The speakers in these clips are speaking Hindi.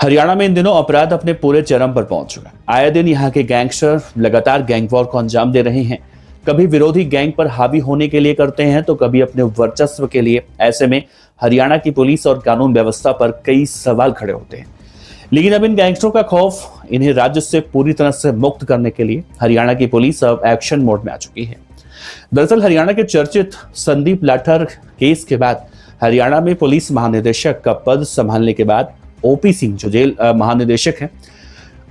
हरियाणा में इन दिनों अपराध अपने पूरे चरम पर पहुंच चुका है। आए दिन यहाँ के गैंगस्टर लगातार गैंग वॉर को अंजाम दे रहे हैं। कभी विरोधी गैंग पर हावी होने के लिए करते हैं तो कभी अपने वर्चस्व के लिए। ऐसे में हरियाणा की पुलिस और कानून व्यवस्था पर कई सवाल खड़े होते हैं। लेकिन अब इन गैंगस्टरों का खौफ इन्हें राज्य से पूरी तरह से मुक्त करने के लिए हरियाणा की पुलिस अब एक्शन मोड में आ चुकी है। दरअसल हरियाणा के चर्चित संदीप लाठर केस के बाद हरियाणा में पुलिस महानिदेशक का पद संभालने के बाद ओपी सिंह जो जेल महानिदेशक हैं,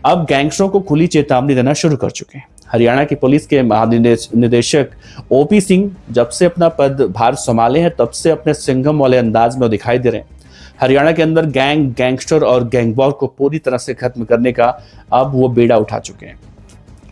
अब गैंगस्टरों को खुली चेतावनी देना शुरू कर चुके हैं। हरियाणा की पुलिस के महानिदेशक ओपी सिंह जब से अपना पदभार संभाले हैं तब से अपने सिंघम वाले अंदाज में दिखाई दे रहे हैं। हरियाणा के अंदर गैंगस्टर और गैंग वॉर को पूरी तरह से खत्म करने का अब वो बेड़ा उठा चुके हैं।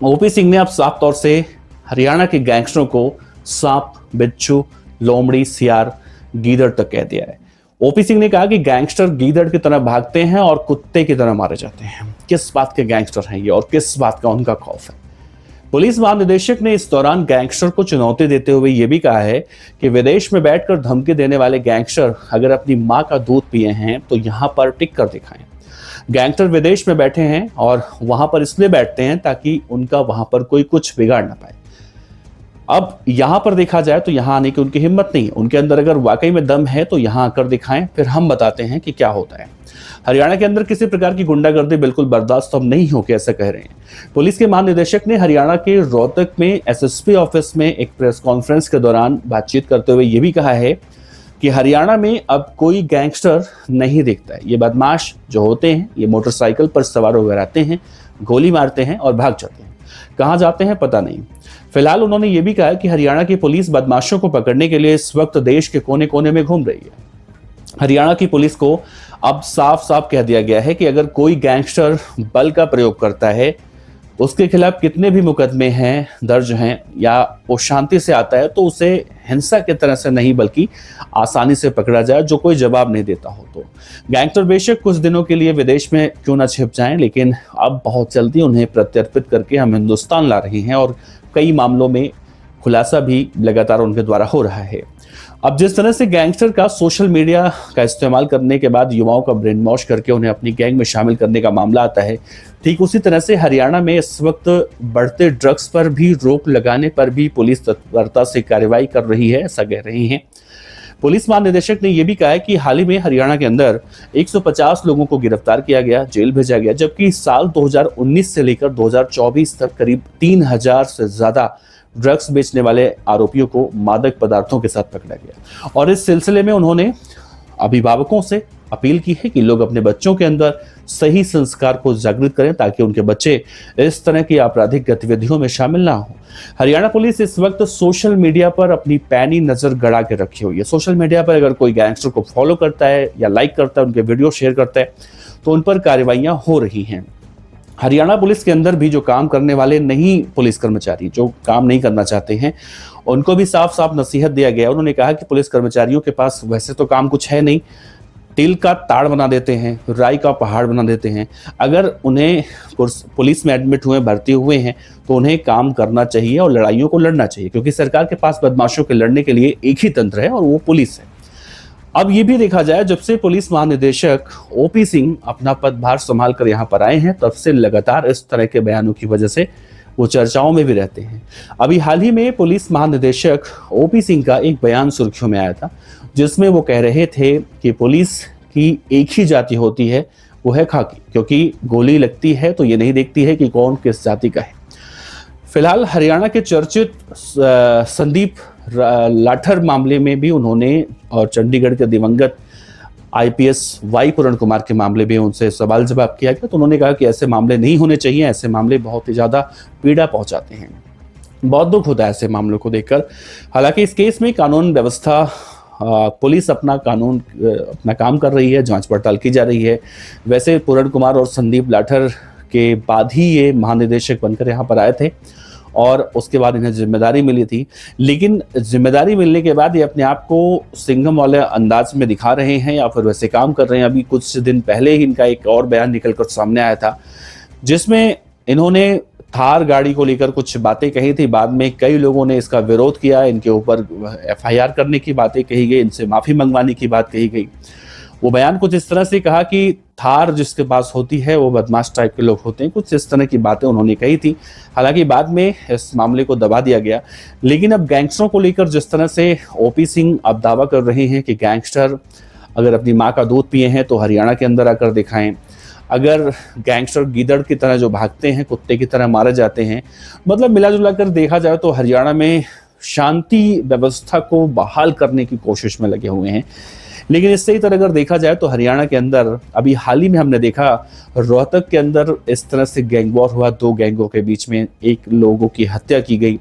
ओपी सिंह ने अब साफ तौर से हरियाणा के गैंगस्टरों को सांप, बिच्छू, लोमड़ी, सियार, गीदड़ तक कह दिया है। ओपी सिंह ने कहा कि गैंगस्टर गीदड़ की तरह भागते हैं और कुत्ते की तरह मारे जाते हैं। किस बात के गैंगस्टर हैं ये और किस बात का उनका खौफ है? पुलिस महानिदेशक ने इस दौरान गैंगस्टर को चुनौती देते हुए यह भी कहा है कि विदेश में बैठकर धमकी देने वाले गैंगस्टर अगर अपनी मां का दूध पिए हैं तो यहां पर टिक कर दिखाएं। गैंगस्टर विदेश में बैठे हैं और वहां पर इसलिए बैठते हैं ताकि उनका वहां पर कोई कुछ बिगाड़ ना पाए। अब यहां पर देखा जाए तो यहां आने की उनकी हिम्मत नहीं है। उनके अंदर अगर वाकई में दम है तो यहां आकर दिखाएं, फिर हम बताते हैं कि क्या होता है। हरियाणा के अंदर किसी प्रकार की गुंडागर्दी बिल्कुल बर्दाश्त हम नहीं हो के ऐसा कह रहे हैं। पुलिस के महानिदेशक ने हरियाणा के रोहतक में एसएसपी ऑफिस में एक प्रेस कॉन्फ्रेंस के दौरान बातचीत करते हुए यह भी कहा है कि हरियाणा में अब कोई गैंगस्टर नहीं दिखता है। ये बदमाश जो होते हैं ये मोटरसाइकिल पर सवार होकर आते हैं, गोली मारते हैं और भाग जाते हैं। कहां जाते हैं पता नहीं। फिलहाल उन्होंने ये भी कहा कि हरियाणा की पुलिस बदमाशों को पकड़ने के लिए इस वक्त देश के कोने कोने में घूम रही है। हरियाणा की पुलिस को अब साफ साफ कह दिया गया है कि अगर कोई गैंगस्टर बल का प्रयोग करता है, उसके खिलाफ कितने भी मुकदमे हैं दर्ज हैं या वो शांति से आता है तो उसे हिंसा की तरह से नहीं बल्कि आसानी से पकड़ा जाए जो कोई जवाब नहीं देता हो। तो गैंगस्टर बेशक कुछ दिनों के लिए विदेश में क्यों ना छिप जाएं, लेकिन अब बहुत जल्दी उन्हें प्रत्यर्पित करके हम हिंदुस्तान ला रहे हैं और कई मामलों में खुलासा भी लगातार उनके द्वारा हो रहा है। अब जिस तरह से गैंगस्टर का सोशल मीडिया का इस्तेमाल करने के बाद युवाओं का ब्रेन वॉश करके उन्हें अपनी गैंग में शामिल करने का मामला आता है, ठीक उसी तरह से हरियाणा में इस वक्त बढ़ते ड्रग्स पर भी रोक लगाने पर भी पुलिस तत्परता से कार्रवाई कर रही है, ऐसा कह रही है। पुलिस महानिदेशक ने यह भी कहा है कि हाल ही में हरियाणा के अंदर 150 लोगों को गिरफ्तार किया गया, जेल भेजा गया, जबकि साल 2019 से लेकर 2024 तक करीब 3000 से ज्यादा ड्रग्स बेचने वाले आरोपियों को मादक पदार्थों के साथ पकड़ा गया। और इस सिलसिले में उन्होंने अभिभावकों से अपील की है कि लोग अपने बच्चों के अंदर सही संस्कार को जागृत करें ताकि उनके बच्चे इस तरह की आपराधिक गतिविधियों में शामिल ना हो। हरियाणा पुलिस इस वक्त सोशल मीडिया पर अपनी पैनी नजर गड़ा के रखी हुई है। सोशल मीडिया पर अगर कोई गैंगस्टर को फॉलो करता है या लाइक करता है, उनके वीडियो शेयर करता है तो उन पर कार्रवाइयां हो रही हैं। हरियाणा पुलिस के अंदर भी जो काम करने वाले नहीं पुलिस कर्मचारी जो काम नहीं करना चाहते हैं, उनको भी साफ साफ नसीहत दिया गया। उन्होंने कहा कि पुलिस कर्मचारियों के पास वैसे तो काम कुछ है नहीं, तिल का ताड़ बना देते हैं, राई का पहाड़ बना देते हैं। अगर उन्हें पुलिस में एडमिट हुए, भर्ती हुए हैं तो उन्हें काम करना चाहिए और लड़ाइयों को लड़ना चाहिए, क्योंकि सरकार के पास बदमाशों के लड़ने के लिए एक ही तंत्र है और वो पुलिस है। अब ये भी देखा जाए, जब से पुलिस महानिदेशक ओपी सिंह अपना पदभार संभाल कर यहाँ पर आए हैं तब से लगातार इस तरह के बयानों की वजह से वो चर्चाओं में भी रहते हैं। अभी हाल ही में पुलिस महानिदेशक ओपी सिंह का एक बयान सुर्खियों में आया था जिसमें वो कह रहे थे कि पुलिस की एक ही जाति होती है, वो है खाकी, क्योंकि गोली लगती है तो ये नहीं देखती है कि कौन किस जाति का है। फिलहाल हरियाणा के चर्चित संदीप लाठर मामले में भी उन्होंने और चंडीगढ़ के दिवंगत आईपीएस वाई पूरण कुमार के मामले में उनसे सवाल जवाब किया गया तो उन्होंने कहा कि ऐसे मामले नहीं होने चाहिए, ऐसे मामले बहुत ही ज़्यादा पीड़ा पहुंचाते हैं। बहुत दुख होता है ऐसे मामलों को देखकर। हालांकि इस केस में कानून व्यवस्था, पुलिस अपना काम कर रही है, जांच पड़ताल की जा रही है। वैसे पूरण कुमार और संदीप लाठर के बाद ही ये महानिदेशक बनकर यहाँ पर आए थे और उसके बाद इन्हें जिम्मेदारी मिली थी, लेकिन जिम्मेदारी मिलने के बाद ये अपने आप को सिंघम वाले अंदाज में दिखा रहे हैं या फिर वैसे काम कर रहे हैं। अभी कुछ दिन पहले ही इनका एक और बयान निकलकर सामने आया था जिसमें इन्होंने थार गाड़ी को लेकर कुछ बातें कही थी। बाद में कई लोगों ने इसका विरोध किया, इनके ऊपर एफआईआर करने की बातें कही गई, इनसे माफ़ी मंगवाने की बात कही गई वो बयान कुछ इस तरह से कहा कि थार जिसके पास होती है वो बदमाश टाइप के लोग होते हैं, कुछ इस तरह की बातें उन्होंने कही थी। हालांकि बाद में इस मामले को दबा दिया गया, लेकिन अब गैंगस्टरों को लेकर जिस तरह से ओपी सिंह अब दावा कर रहे हैं कि गैंगस्टर अगर अपनी माँ का दूध पिए हैं तो हरियाणा के अंदर आकर दिखाएं, अगर गैंगस्टर गीदड़ की तरह जो भागते हैं, कुत्ते की तरह मारे जाते हैं, मतलब मिला जुला कर देखा जाए तो हरियाणा में शांति व्यवस्था को बहाल करने की कोशिश में लगे हुए हैं। लेकिन इससे ही तरह अगर देखा जाए तो हरियाणा के अंदर अभी हाल ही में हमने देखा रोहतक के अंदर इस तरह से गैंग वॉर हुआ, दो गैंगों के बीच में एक लोगों की हत्या की गई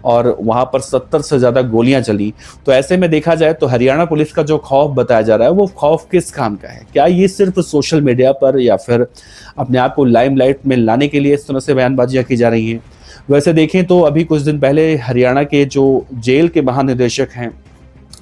और वहां पर 70 से ज्यादा गोलियां चली। तो ऐसे में देखा जाए तो हरियाणा पुलिस का जो खौफ बताया जा रहा है वो खौफ किस काम का है? क्या ये सिर्फ सोशल मीडिया पर या फिर अपने आप को लाइमलाइट में लाने के लिए इस तरह से बयानबाजियां की जा रही हैं? वैसे देखें तो अभी कुछ दिन पहले हरियाणा के जो जेल के महानिदेशक हैं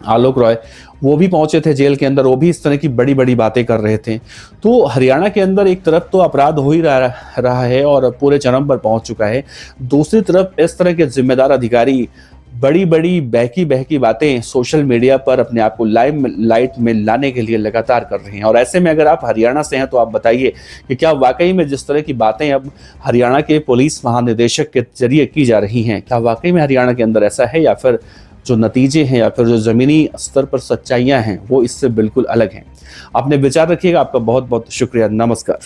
आलोक रॉय, वो भी पहुंचे थे जेल के अंदर, वो भी इस तरह की बड़ी बड़ी बातें कर रहे थे। तो हरियाणा के अंदर एक तरफ तो अपराध हो ही रहा है और पूरे चरम पर पहुंच चुका है, दूसरी तरफ इस तरह के जिम्मेदार अधिकारी बड़ी बड़ी बहकी बहकी बातें सोशल मीडिया पर अपने आप को लाइट में लाने के लिए लगातार कर रहे हैं। और ऐसे में अगर आप हरियाणा से हैं तो आप बताइए कि क्या वाकई में जिस तरह की बातें अब हरियाणा के पुलिस महानिदेशक के जरिए की जा रही हैं, क्या वाकई में हरियाणा के अंदर ऐसा है या फिर जो नतीजे हैं या फिर जो जमीनी स्तर पर सच्चाइयां हैं वो इससे बिल्कुल अलग हैं? अपने विचार रखिएगा। आपका बहुत बहुत शुक्रिया। नमस्कार।